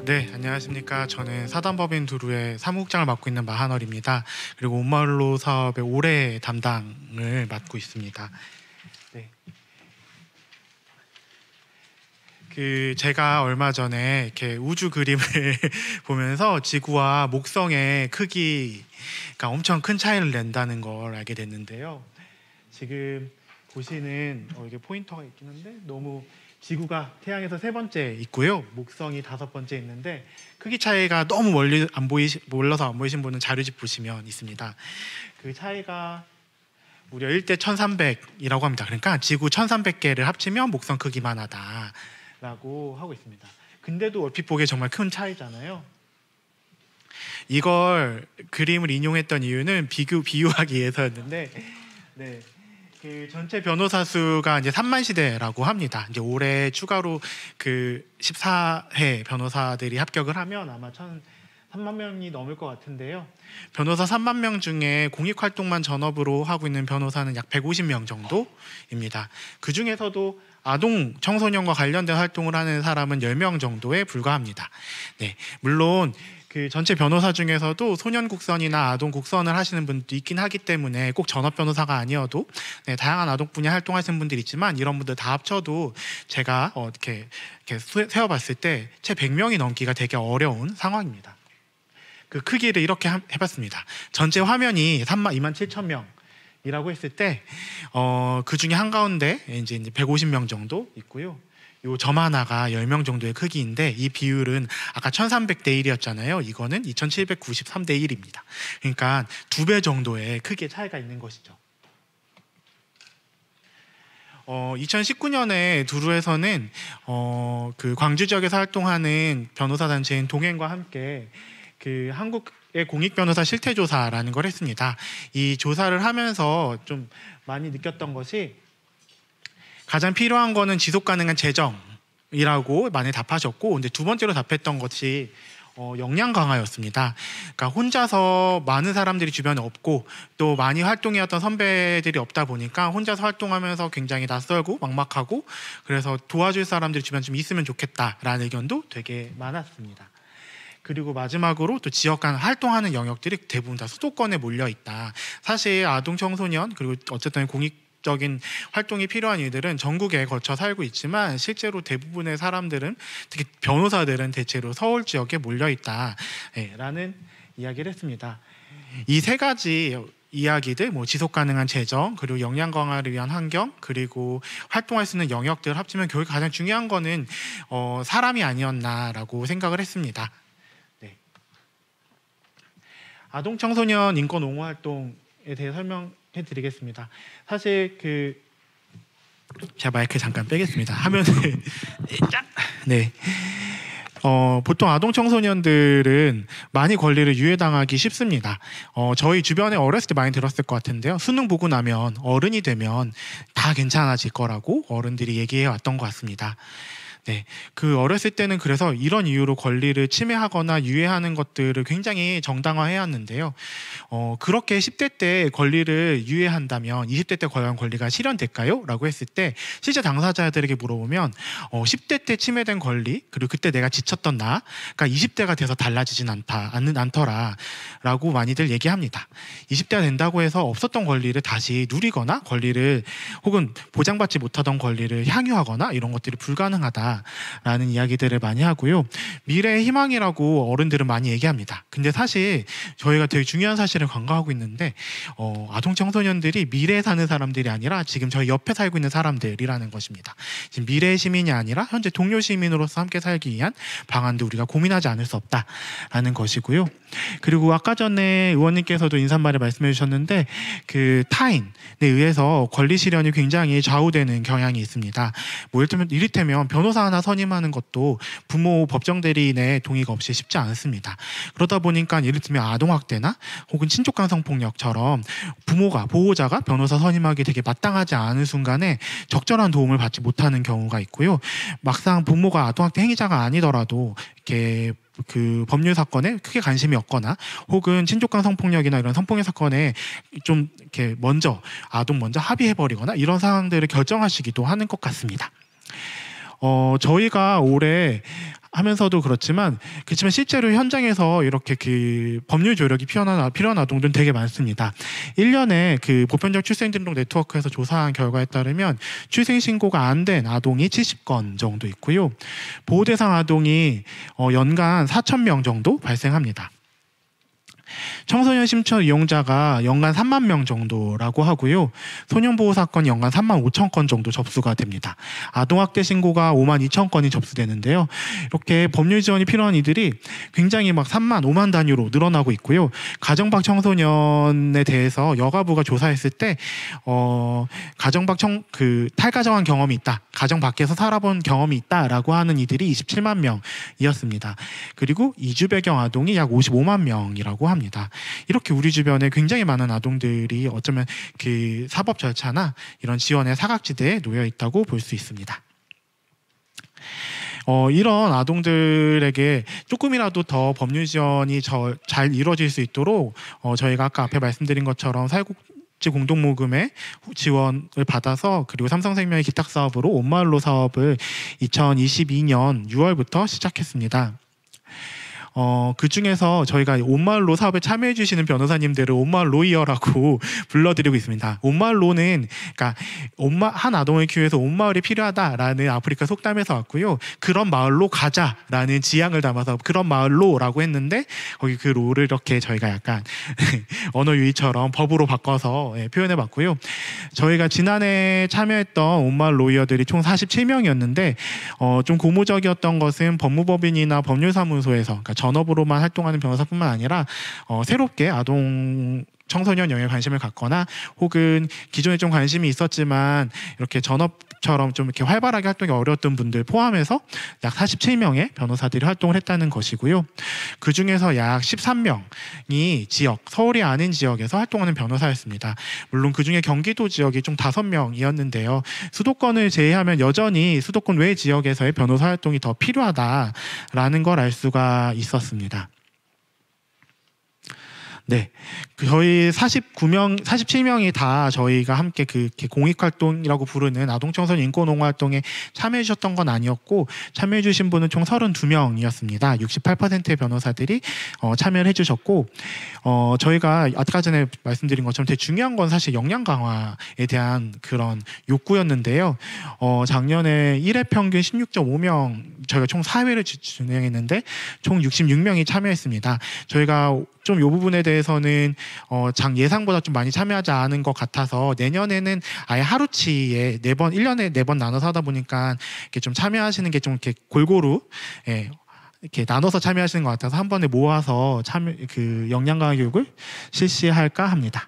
네, 안녕하십니까. 저는 사단법인 두루의 사무국장을 맡고 있는 마한월입니다. 그리고 온마을로 사업의 올해 담당을 맡고 있습니다. 네. 제가 얼마 전에 이렇게 우주 그림을 보면서 지구와 목성의 크기가 엄청 큰 차이를 낸다는 걸 알게 됐는데요. 지금 보시는 이게 포인터가 있긴 한데 너무 지구가 태양에서 세 번째 있고요. 목성이 다섯 번째 있는데 크기 차이가 너무 멀리 몰라서 안 보이신 분은 자료집 보시면 있습니다. 그 차이가 무려 1대 1300이라고 합니다. 그러니까 지구 1300개를 합치면 목성 크기만 하다라고 하고 있습니다. 근데도 얼핏 보기에 정말 큰 차이잖아요. 이걸 그림을 인용했던 이유는 비유하기 위해서였는데, 네. 그 전체 변호사 수가 이제 3만 시대라고 합니다. 이제 올해 추가로 그 14회 변호사들이 합격을 하면 아마 3만 명이 넘을 것 같은데요. 변호사 3만 명 중에 공익 활동만 전업으로 하고 있는 변호사는 약 150명 정도입니다. 그 중에서도 아동 청소년과 관련된 활동을 하는 사람은 10명 정도에 불과합니다. 네, 물론 그 전체 변호사 중에서도 소년 국선이나 아동 국선을 하시는 분도 있긴 하기 때문에 꼭 전업 변호사가 아니어도 다양한 아동 분야 활동하시는 분들이 있지만 이런 분들 다 합쳐도 제가 이렇게 세어봤을 때 채 100명이 넘기가 되게 어려운 상황입니다. 그 크기를 이렇게 해봤습니다. 전체 화면이 2만 7천 명이라고 했을 때 그 중에 한가운데 이제 150명 정도 있고요. 요 점 하나가 10명 정도의 크기인데 이 비율은 아까 1300대 1이었잖아요. 이거는 2793대 1입니다. 그러니까 2배 정도의 크기의 차이가 있는 것이죠. 2019년에 두루에서는 그 광주 지역에서 활동하는 변호사 단체인 동행과 함께 그 한국의 공익 변호사 실태 조사라는 걸 했습니다. 이 조사를 하면서 좀 많이 느꼈던 것이 가장 필요한 거는 지속 가능한 재정이라고 많이 답하셨고, 근데 두 번째로 답했던 것이 역량 강화였습니다. 그러니까 혼자서 많은 사람들이 주변에 없고 또 많이 활동해왔던 선배들이 없다 보니까 혼자서 활동하면서 굉장히 낯설고 막막하고 그래서 도와줄 사람들이 주변에 좀 있으면 좋겠다라는 의견도 되게 많았습니다. 그리고 마지막으로 또 지역 간 활동하는 영역들이 대부분 다 수도권에 몰려 있다. 사실 아동 청소년 그리고 어쨌든 공익적인 활동이 필요한 이들은 전국에 걸쳐 살고 있지만 실제로 대부분의 사람들은 특히 변호사들은 대체로 서울 지역에 몰려 있다라는 이야기를 했습니다. 이 세 가지 이야기들, 지속 가능한 재정, 그리고 역량 강화를 위한 환경, 그리고 활동할 수 있는 영역들을 합치면 결국 가장 중요한 거는 사람이 아니었나라고 생각을 했습니다. 네. 아동 청소년 인권 옹호 활동에 대해 설명해 드리겠습니다. 사실 제가 마이크 잠깐 빼겠습니다. 화면을 네. 보통 아동 청소년들은 많이 권리를 유예당하기 쉽습니다. 저희 주변에 어렸을 때 많이 들었을 것 같은데요. 수능 보고 나면 어른이 되면 다 괜찮아질 거라고 어른들이 얘기해 왔던 것 같습니다. 네, 그 어렸을 때는 그래서 이런 이유로 권리를 침해하거나 유예하는 것들을 굉장히 정당화해 왔는데요. 그렇게 10대 때 권리를 유예한다면 20대 때 과연 권리가 실현될까요? 라고 했을 때 실제 당사자들에게 물어보면 10대 때 침해된 권리 그리고 그때 내가 지쳤던 나가 20대가 돼서 달라지진 않더라 라고 많이들 얘기합니다. 20대가 된다고 해서 없었던 권리를 다시 누리거나 권리를 혹은 보장받지 못하던 권리를 향유하거나 이런 것들이 불가능하다 라는 이야기들을 많이 하고요. 미래의 희망이라고 어른들은 많이 얘기합니다. 근데 사실 저희가 되게 중요한 사실을 간과하고 있는데 아동 청소년들이 미래에 사는 사람들이 아니라 지금 저희 옆에 살고 있는 사람들이라는 것입니다. 지금 미래의 시민이 아니라 현재 동료 시민으로서 함께 살기 위한 방안도 우리가 고민하지 않을 수 없다라는 것이고요. 그리고 아까 전에 의원님께서도 인사말에 말씀해 주셨는데 그 타인에 의해서 권리 실현이 굉장히 좌우되는 경향이 있습니다. 이를테면 변호사 하나 선임하는 것도 부모 법정 대리인의 동의가 없이 쉽지 않습니다. 그러다 보니까 예를 들면 아동학대나 혹은 친족간 성폭력처럼 보호자가 변호사 선임하기 되게 마땅하지 않은 순간에 적절한 도움을 받지 못하는 경우가 있고요. 막상 부모가 아동학대 행위자가 아니더라도 이렇게 그 법률 사건에 크게 관심이 없거나 혹은 친족간 성폭력이나 이런 성폭력 사건에 좀 이렇게 아동 먼저 합의해버리거나 이런 상황들을 결정하시기도 하는 것 같습니다. 저희가 올해 하면서도 그렇지만 실제로 현장에서 이렇게 그 법률 조력이 필요한 아동들은 되게 많습니다. 1년에 그 보편적 출생등록 네트워크에서 조사한 결과에 따르면 출생 신고가 안 된 아동이 70건 정도 있고요. 보호 대상 아동이 연간 4,000명 정도 발생합니다. 청소년 심처 이용자가 연간 3만 명 정도라고 하고요. 소년보호 사건이 연간 3만 5천 건 정도 접수가 됩니다. 아동학대 신고가 5만 2천 건이 접수되는데요. 이렇게 법률 지원이 필요한 이들이 굉장히 막 3만, 5만 단위로 늘어나고 있고요. 가정밖 청소년에 대해서 여가부가 조사했을 때 가정밖 탈가정한 경험이 있다, 가정 밖에서 살아본 경험이 있다라고 하는 이들이 27만 명이었습니다. 그리고 이주 배경 아동이 약 55만 명이라고 합니다. 이렇게 우리 주변에 굉장히 많은 아동들이 어쩌면 그 사법 절차나 이런 지원의 사각지대에 놓여 있다고 볼 수 있습니다. 이런 아동들에게 조금이라도 더 법률 지원이 잘 이루어질 수 있도록 저희가 아까 앞에 말씀드린 것처럼 사회복지 공동모금의 지원을 받아서, 그리고 삼성생명의 기탁 사업으로 온마을로 사업을 2022년 6월부터 시작했습니다. 그 중에서 저희가 온마을로 사업에 참여해 주시는 변호사님들을 온마을 로이어라고 불러드리고 있습니다. 온마을로는 그러니까 한 아동을 키우면서 온마을이 필요하다라는 아프리카 속담에서 왔고요. 그런 마을로 가자라는 지향을 담아서 그런 마을로라고 했는데, 거기 그 로를 이렇게 저희가 약간 언어 유희처럼 법으로 바꿔서 표현해 봤고요. 저희가 지난해 참여했던 온마을 로이어들이 총 47명이었는데 좀 고무적이었던 것은 법무법인이나 법률사무소에서, 그러니까 전업으로만 활동하는 변호사뿐만 아니라 새롭게 아동 청소년 영역에 관심을 갖거나, 혹은 기존에 좀 관심이 있었지만 이렇게 전업처럼 좀 이렇게 활발하게 활동이 어려웠던 분들 포함해서 약 47명의 변호사들이 활동을 했다는 것이고요. 그 중에서 약 13명이 서울이 아닌 지역에서 활동하는 변호사였습니다. 물론 그 중에 경기도 지역이 좀 5명이었는데요. 수도권을 제외하면 여전히 수도권 외 지역에서의 변호사 활동이 더 필요하다라는 걸 알 수가 있었습니다. 네, 저희 47명이 다 저희가 함께 그 공익활동이라고 부르는 아동청소년 인권옹호활동에 참여해 주셨던 건 아니었고, 참여해 주신 분은 총 32명이었습니다. 68%의 변호사들이 참여를 해 주셨고, 저희가 아까 전에 말씀드린 것처럼 되게 중요한 건 사실 역량 강화에 대한 그런 욕구였는데요. 작년에 1회 평균 16.5명, 저희가 총 4회를 진행했는데 총 66명이 참여했습니다. 저희가 좀 이 부분에 대해서는 예상보다 좀 많이 참여하지 않은 것 같아서 내년에는 아예 하루치에 4번, 1년에 4번 나눠서 하다 보니까 이렇게 좀 참여하시는 게 좀 이렇게 골고루 이렇게 나눠서 참여하시는 것 같아서 한 번에 모아서 역량 강화 교육을 실시할까 합니다.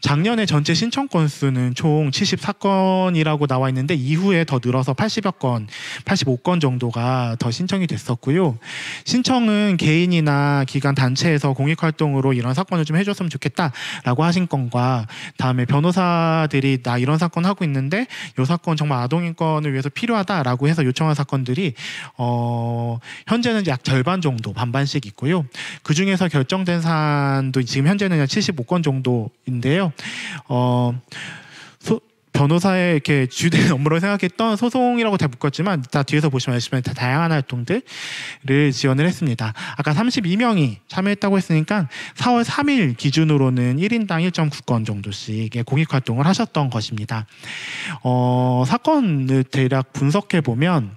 작년에 전체 신청 건수는 총 74건이라고 나와 있는데 이후에 더 늘어서 80여 건, 85건 정도가 더 신청이 됐었고요. 신청은 개인이나 기관 단체에서 공익활동으로 이런 사건을 좀 해줬으면 좋겠다라고 하신 건과, 다음에 변호사들이 나 이런 사건 하고 있는데 이 사건 정말 아동인권을 위해서 필요하다라고 해서 요청한 사건들이 현재는 약 절반 정도, 반반씩 있고요. 그 중에서 결정된 사안도 지금 현재는 약 75건 정도인데요. 변호사의 이렇게 주된 업무로 생각했던 소송이라고 다 묶었지만, 다 뒤에서 보시면 아시면 다 다양한 활동들을 지원을 했습니다. 아까 32명이 참여했다고 했으니까 4월 3일 기준으로는 1인당 1.9건 정도씩의 공익활동을 하셨던 것입니다. 사건을 대략 분석해 보면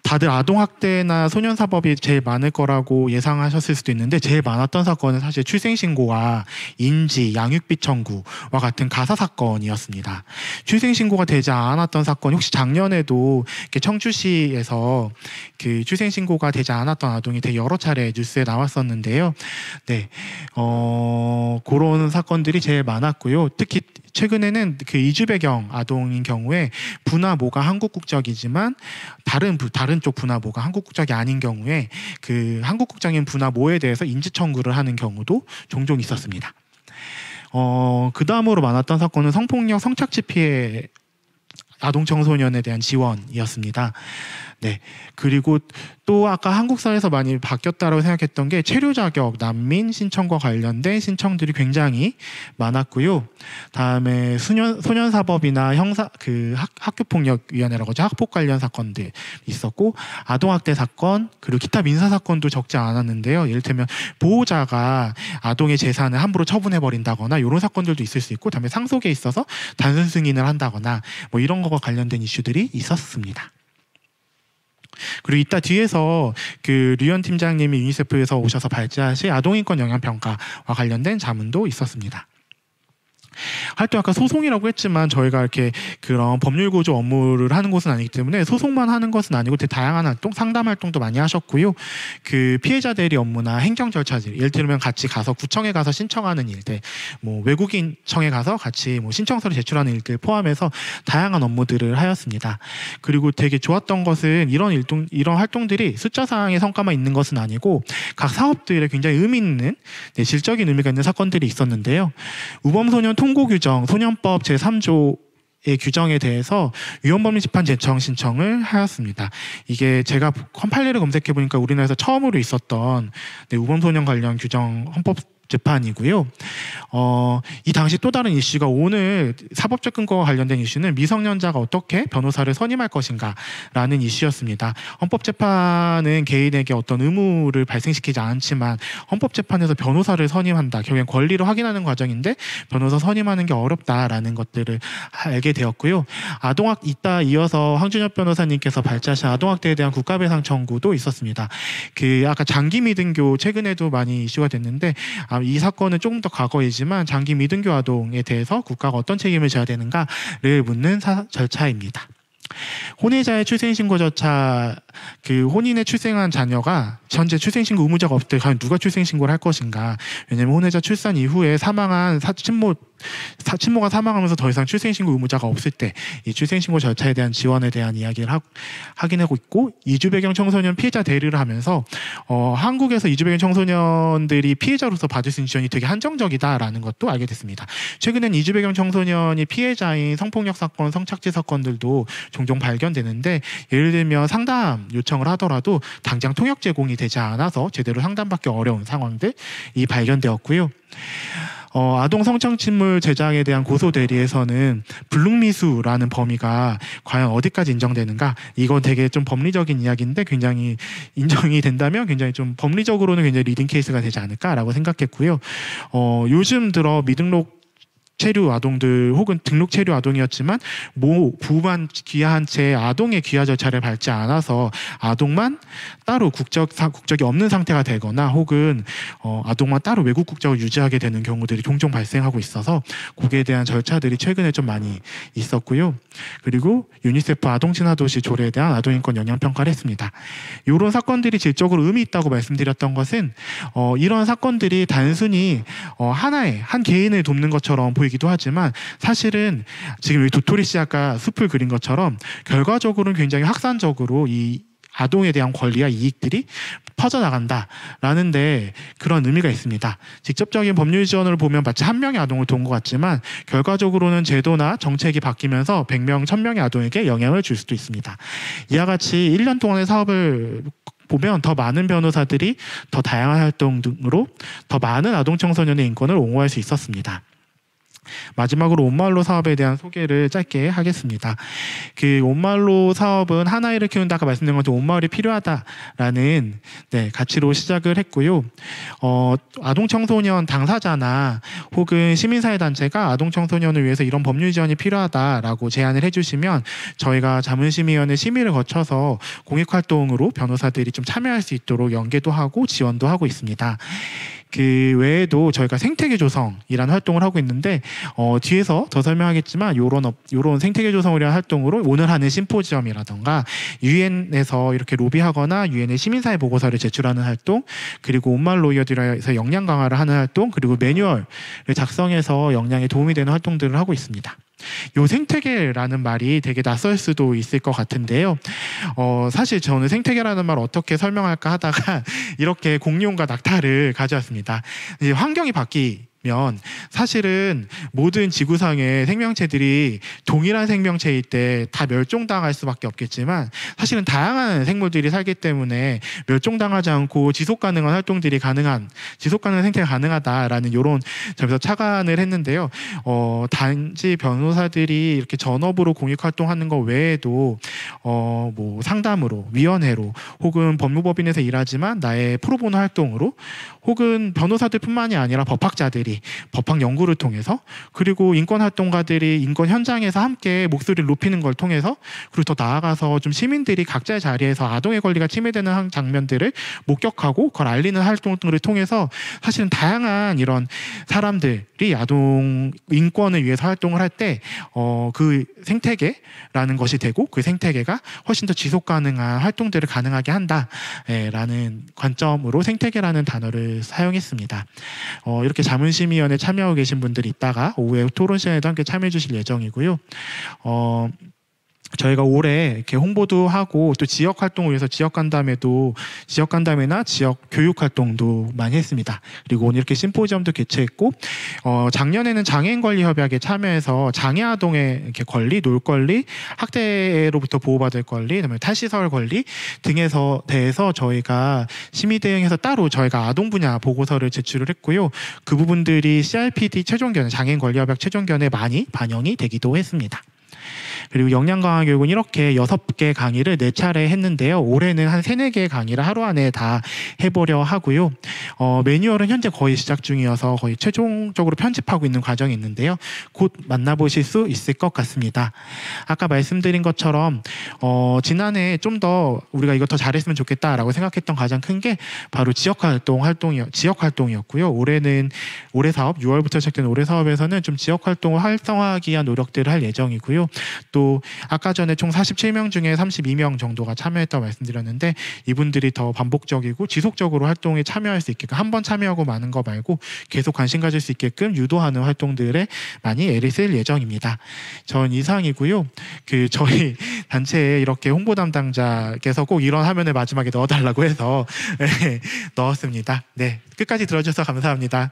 다들 아동학대나 소년사법이 제일 많을 거라고 예상하셨을 수도 있는데, 제일 많았던 사건은 사실 출생신고와 인지, 양육비 청구와 같은 가사사건이었습니다. 출생신고가 되지 않았던 사건, 혹시 작년에도 청주시에서 출생신고가 되지 않았던 아동이 되게 여러 차례 뉴스에 나왔었는데요. 네, 그런 사건들이 제일 많았고요. 특히 최근에는 이주 배경 아동인 경우에 분화모가 한국 국적이지만 다른 쪽 분화모가 한국 국적이 아닌 경우에 한국 국적인 분화모에 대해서 인지 청구를 하는 경우도 종종 있었습니다. 그 다음으로 많았던 사건은 성폭력, 성착취 피해 아동 청소년에 대한 지원이었습니다. 네. 그리고 또 아까 한국 사회에서 많이 바뀌었다고 생각했던 게 체류 자격 난민 신청과 관련된 신청들이 굉장히 많았고요. 다음에 소년 사법이나 학교 폭력 위원회라고 하죠. 학폭 관련 사건들 있었고, 아동 학대 사건, 그리고 기타 민사 사건도 적지 않았는데요. 예를 들면 보호자가 아동의 재산을 함부로 처분해 버린다거나 이런 사건들도 있을 수 있고, 다음에 상속에 있어서 단순 승인을 한다거나 뭐 이런 거와 관련된 이슈들이 있었습니다. 그리고 이따 뒤에서 그 류현 팀장님이 유니세프에서 오셔서 발제하신 아동인권 영향평가와 관련된 자문도 있었습니다. 활동 아까 소송이라고 했지만 저희가 이렇게 그런 법률 구조 업무를 하는 곳은 아니기 때문에 소송만 하는 것은 아니고 되게 다양한 활동, 상담 활동도 많이 하셨고요. 그 피해자 대리 업무나 행정 절차들, 예를 들면 같이 가서 구청에 가서 신청하는 일들, 뭐 외국인 청에 가서 같이 뭐 신청서를 제출하는 일들 포함해서 다양한 업무들을 하였습니다. 그리고 되게 좋았던 것은 이런 활동들이 숫자상의 성과만 있는 것은 아니고 각 사업들에 굉장히 의미 있는, 질적인 의미가 있는 사건들이 있었는데요. 우범소년 통고 규정, 소년법 제3조의 규정에 대해서 위헌법리 재판 제청 신청을 하였습니다. 이게 제가 컴파일러를 검색해 보니까 우리나라에서 처음으로 있었던 우범소년 관련 규정 헌법 재판이고요. 이 당시 또 다른 이슈가 오늘 사법적 근거와 관련된 이슈는 미성년자가 어떻게 변호사를 선임할 것인가라는 이슈였습니다. 헌법재판은 개인에게 어떤 의무를 발생시키지 않지만 헌법재판에서 변호사를 선임한다. 결국엔 권리를 확인하는 과정인데 변호사 선임하는 게 어렵다라는 것들을 알게 되었고요. 이따 이어서 황준엽 변호사님께서 발제하신 아동학대에 대한 국가배상 청구도 있었습니다. 아까 장기 미등교 최근에도 많이 이슈가 됐는데 이 사건은 조금 더 과거이지만 장기 미등교 아동에 대해서 국가가 어떤 책임을 져야 되는가를 묻는 절차입니다. 혼외자의 출생신고 절차, 혼인에 출생한 자녀가 현재 출생신고 의무자가 없을 때 과연 누가 출생신고를 할 것인가. 왜냐하면 혼외자 출산 이후에 사망한 친모가 사망하면서 더 이상 출생신고 의무자가 없을 때 이 출생신고 절차에 대한 지원에 대한 이야기를 하긴 하고 있고, 이주배경 청소년 피해자 대리를 하면서 한국에서 이주배경 청소년들이 피해자로서 받을 수 있는 지원이 되게 한정적이다라는 것도 알게 됐습니다. 최근엔 이주배경 청소년이 피해자인 성폭력 사건, 성착취 사건들도 종종 발견되는데, 예를 들면 상담 요청을 하더라도 당장 통역 제공이 되지 않아서 제대로 상담받기 어려운 상황들이 발견되었고요. 아동 성착취물 제작에 대한 고소 대리에서는 불능미수라는 범위가 과연 어디까지 인정되는가? 이건 되게 좀 법리적인 이야기인데 굉장히 인정이 된다면 굉장히 좀 법리적으로는 굉장히 리딩 케이스가 되지 않을까라고 생각했고요. 요즘 들어 미등록 체류 아동들 혹은 등록 체류 아동이었지만 부만 귀화한 채 아동의 귀화 절차를 밟지 않아서 아동만 따로 국적이 없는 상태가 되거나 혹은 아동만 따로 외국 국적을 유지하게 되는 경우들이 종종 발생하고 있어서 거기에 대한 절차들이 최근에 좀 많이 있었고요. 그리고 유니세프 아동친화도시 조례에 대한 아동인권 영향평가를 했습니다. 이런 사건들이 질적으로 의미 있다고 말씀드렸던 것은 이런 사건들이 단순히 한 개인을 돕는 것처럼 보이기도 하지만 사실은 지금 도토리 씨 아까 숲을 그린 것처럼 결과적으로는 굉장히 확산적으로 이 아동에 대한 권리와 이익들이 퍼져나간다라는 데 그런 의미가 있습니다. 직접적인 법률 지원을 보면 마치 한 명의 아동을 도운 것 같지만 결과적으로는 제도나 정책이 바뀌면서 100명, 1000명의 아동에게 영향을 줄 수도 있습니다. 이와 같이 1년 동안의 사업을 보면 더 많은 변호사들이 더 다양한 활동 등으로 더 많은 아동 청소년의 인권을 옹호할 수 있었습니다. 마지막으로 온마을로 사업에 대한 소개를 짧게 하겠습니다. 온마을로 사업은 한 아이를 키운다, 아까 말씀드린 것처럼 온마을이 필요하다라는 가치로 시작을 했고요. 아동 청소년 당사자나 혹은 시민사회 단체가 아동 청소년을 위해서 이런 법률 지원이 필요하다라고 제안을 해주시면 저희가 자문심의위원회 심의를 거쳐서 공익활동으로 변호사들이 좀 참여할 수 있도록 연계도 하고 지원도 하고 있습니다. 그 외에도 저희가 생태계 조성이라는 활동을 하고 있는데 뒤에서 더 설명하겠지만 요런 생태계 조성을 위한 활동으로 오늘 하는 심포지엄이라던가 유엔에서 이렇게 로비하거나 유엔의 시민사회 보고서를 제출하는 활동, 그리고 온마을 로이어들에서 역량 강화를 하는 활동, 그리고 매뉴얼을 작성해서 역량에 도움이 되는 활동들을 하고 있습니다. 요 생태계라는 말이 되게 낯설 수도 있을 것 같은데요. 사실 저는 생태계라는 말 어떻게 설명할까 하다가 이렇게 공룡과 낙타를 가져왔습니다. 이제 환경이 바뀌 사실은 모든 지구상의 생명체들이 동일한 생명체일 때 다 멸종당할 수밖에 없겠지만 사실은 다양한 생물들이 살기 때문에 멸종당하지 않고 지속 가능한 활동들이 가능한 지속 가능한 생태가 가능하다라는 이런 점에서 착안을 했는데요. 단지 변호사들이 이렇게 전업으로 공익 활동하는 것 외에도 뭐 상담으로, 위원회로, 혹은 법무법인에서 일하지만 나의 프로보노 활동으로, 혹은 변호사들뿐만이 아니라 법학자들이 법학 연구를 통해서, 그리고 인권 활동가들이 인권 현장에서 함께 목소리를 높이는 걸 통해서, 그리고 더 나아가서 좀 시민들이 각자의 자리에서 아동의 권리가 침해되는 장면들을 목격하고 그걸 알리는 활동들을 통해서 사실은 다양한 이런 사람들이 아동 인권을 위해서 활동을 할 때 그 생태계라는 것이 되고, 그 생태계가 훨씬 더 지속 가능한 활동들을 가능하게 한다라는 관점으로 생태계라는 단어를 사용했습니다. 이렇게 자문심의위원회 참여하고 계신 분들이 있다가 오후에 토론 시간에도 함께 참여해 주실 예정이고요. 저희가 올해 이렇게 홍보도 하고 또 지역 활동을 위해서 지역 간담회나 지역 교육 활동도 많이 했습니다. 그리고 오늘 이렇게 심포지엄도 개최했고, 작년에는 장애인 권리 협약에 참여해서 장애 아동의 이렇게 권리, 놀 권리, 학대로부터 보호받을 권리, 그다음에 탈시설 권리 등에서 대해서 저희가 심의 대응해서 따로 저희가 아동 분야 보고서를 제출을 했고요. 그 부분들이 CRPD 최종견, 장애인 권리 협약 최종견에 많이 반영이 되기도 했습니다. 그리고 역량 강화 교육은 이렇게 6개 강의를 4차례 했는데요. 올해는 한 3, 4개의 강의를 하루 안에 다 해보려 하고요. 매뉴얼은 현재 거의 시작 중이어서 거의 최종적으로 편집하고 있는 과정이 있는데요. 곧 만나보실 수 있을 것 같습니다. 아까 말씀드린 것처럼 지난해 좀 더 우리가 이거 더 잘했으면 좋겠다라고 생각했던 가장 큰 게 바로 지역 활동이었고요. 올해 사업 6월부터 시작된 올해 사업에서는 좀 지역 활동을 활성화하기 위한 노력들을 할 예정이고요. 또 아까 전에 총 47명 중에 32명 정도가 참여했다고 말씀드렸는데, 이분들이 더 반복적이고 지속적으로 활동에 참여할 수 있게끔, 한 번 참여하고 마는 거 말고 계속 관심 가질 수 있게끔 유도하는 활동들에 많이 애를 쓸 예정입니다. 전 이상이고요. 저희 단체에 이렇게 홍보 담당자께서 꼭 이런 화면을 마지막에 넣어달라고 해서 넣었습니다. 네, 끝까지 들어주셔서 감사합니다.